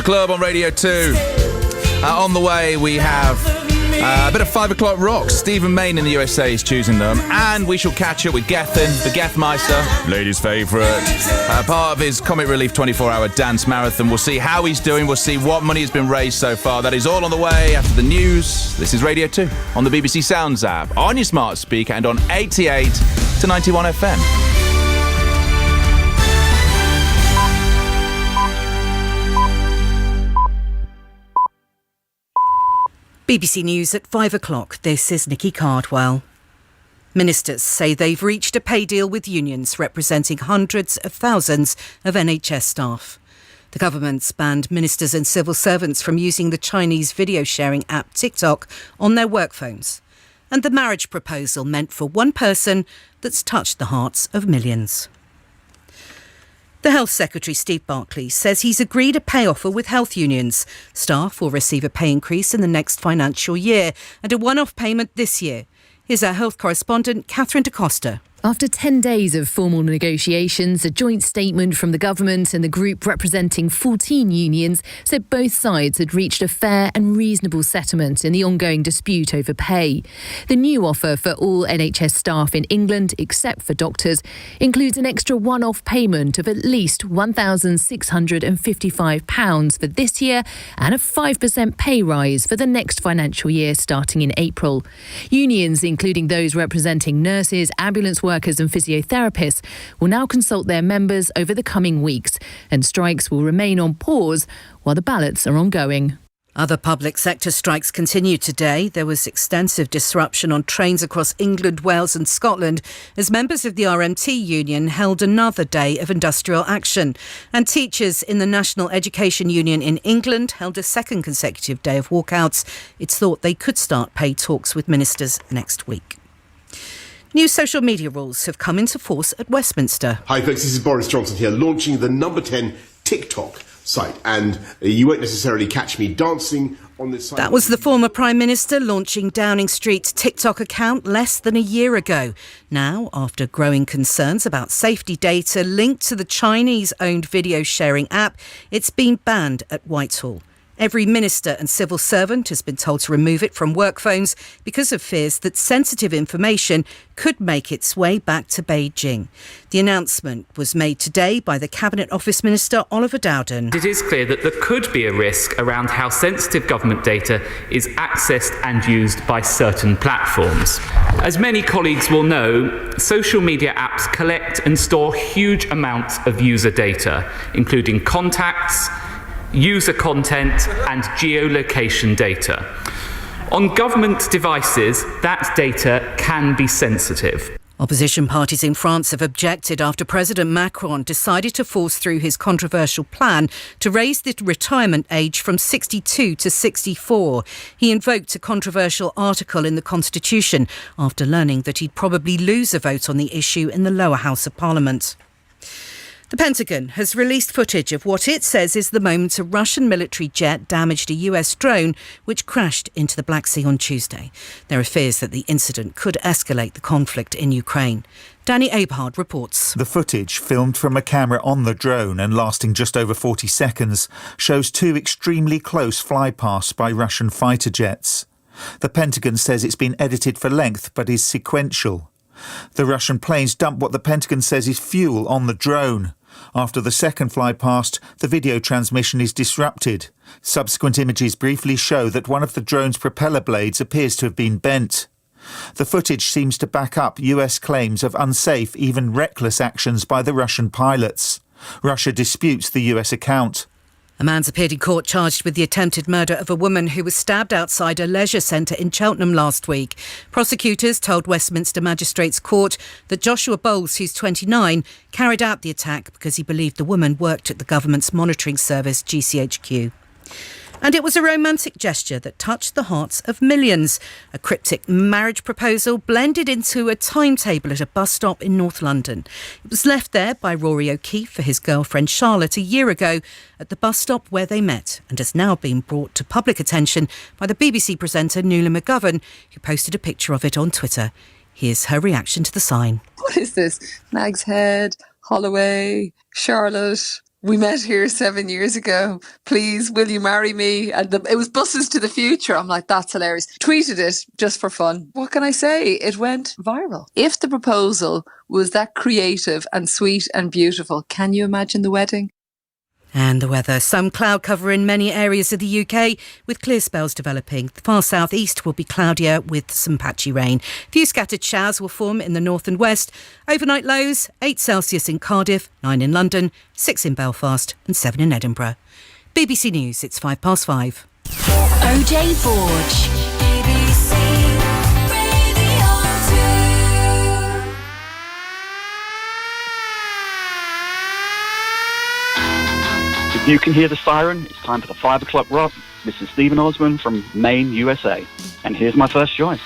Club on Radio 2. On the way, we have a bit of 5 o'clock rocks. Stephen Main in the USA is choosing them. And we shall catch up with Gethin, the Gethmeister, ladies' favourite. Part of his Comic Relief 24-hour dance marathon. We'll see how he's doing. We'll see what money has been raised so far. That is all on the way after the news. This is Radio 2 on the BBC Sounds app, on your smart speaker and on 88 to 91 FM. BBC News at 5 o'clock. This is Nikki Cardwell. Ministers say they've reached a pay deal with unions representing hundreds of thousands of NHS staff. The government's banned ministers and civil servants from using the Chinese video sharing app TikTok on their work phones. And the marriage proposal meant for one person that's touched the hearts of millions. The Health Secretary, Steve Barclay, says he's agreed a pay offer with health unions. Staff will receive a pay increase in the next financial year and a one-off payment this year. Here's our health correspondent, Catherine Da Costa. After 10 days of formal negotiations, a joint statement from the government and the group representing 14 unions said both sides had reached a fair and reasonable settlement in the ongoing dispute over pay. The new offer for all NHS staff in England, except for doctors, includes an extra one-off payment of at least £1,655 for this year and a 5% pay rise for the next financial year starting in April. Unions, including those representing nurses, ambulance workers and physiotherapists, will now consult their members over the coming weeks, and strikes will remain on pause while the ballots are ongoing. Other public sector strikes continue today. There was extensive disruption on trains across England, Wales and Scotland as members of the RMT union held another day of industrial action. And teachers in the National Education Union in England held a second consecutive day of walkouts. It's thought they could start pay talks with ministers next week. New social media rules have come into force at Westminster. Hi folks, this is Boris Johnson here, launching the number 10 TikTok site. And you won't necessarily catch me dancing on this site. That was the former Prime Minister launching Downing Street's TikTok account less than a year ago. Now, after growing concerns about safety data linked to the Chinese-owned video sharing app, it's been banned at Whitehall. Every minister and civil servant has been told to remove it from work phones because of fears that sensitive information could make its way back to Beijing. The announcement was made today by the Cabinet Office Minister Oliver Dowden. It is clear that there could be a risk around how sensitive government data is accessed and used by certain platforms. As many colleagues will know, social media apps collect and store huge amounts of user data, including contacts, user content and geolocation data. On government devices, that data can be sensitive. Opposition parties in France have objected after President Macron decided to force through his controversial plan to raise the retirement age from 62 to 64. He invoked a controversial article in the Constitution after learning that he'd probably lose a vote on the issue in the lower house of Parliament. The Pentagon has released footage of what it says is the moment a Russian military jet damaged a US drone which crashed into the Black Sea on Tuesday. There are fears that the incident could escalate the conflict in Ukraine. Danny Aberhard reports. The footage, filmed from a camera on the drone and lasting just over 40 seconds, shows two extremely close flypasts by Russian fighter jets. The Pentagon says it's been edited for length but is sequential. The Russian planes dump what the Pentagon says is fuel on the drone. After the second flypast, the video transmission is disrupted. Subsequent images briefly show that one of the drone's propeller blades appears to have been bent. The footage seems to back up US claims of unsafe, even reckless actions by the Russian pilots. Russia disputes the US account. A man's appeared in court charged with the attempted murder of a woman who was stabbed outside a leisure centre in Cheltenham last week. Prosecutors told Westminster Magistrates Court that Joshua Bowles, who's 29, carried out the attack because he believed the woman worked at the government's monitoring service, GCHQ. And it was a romantic gesture that touched the hearts of millions. A cryptic marriage proposal blended into a timetable at a bus stop in North London. It was left there by Rory O'Keefe for his girlfriend Charlotte a year ago at the bus stop where they met, and has now been brought to public attention by the BBC presenter Nuala McGovern, who posted a picture of it on Twitter. Here's her reaction to the sign. What is this? Nag's Head, Holloway, Charlotte. we met here 7 years ago. Please, will you marry me? And it was Buses to the Future. I'm like, that's hilarious. Tweeted it just for fun. What can I say? It went viral. If the proposal was that creative and sweet and beautiful, can you imagine the wedding? And the weather. Some cloud cover in many areas of the UK with clear spells developing. The far southeast will be cloudier with some patchy rain. A few scattered showers will form in the north and west. Overnight lows, 8 Celsius in Cardiff, 9 in London, 6 in Belfast and 7 in Edinburgh. BBC News, it's 5:05. OJ Forge. BBC Radio 2. If you can hear the siren, it's time for the 5 o'clock rock. This is Stephen Osborne from Maine, USA. And here's my first choice.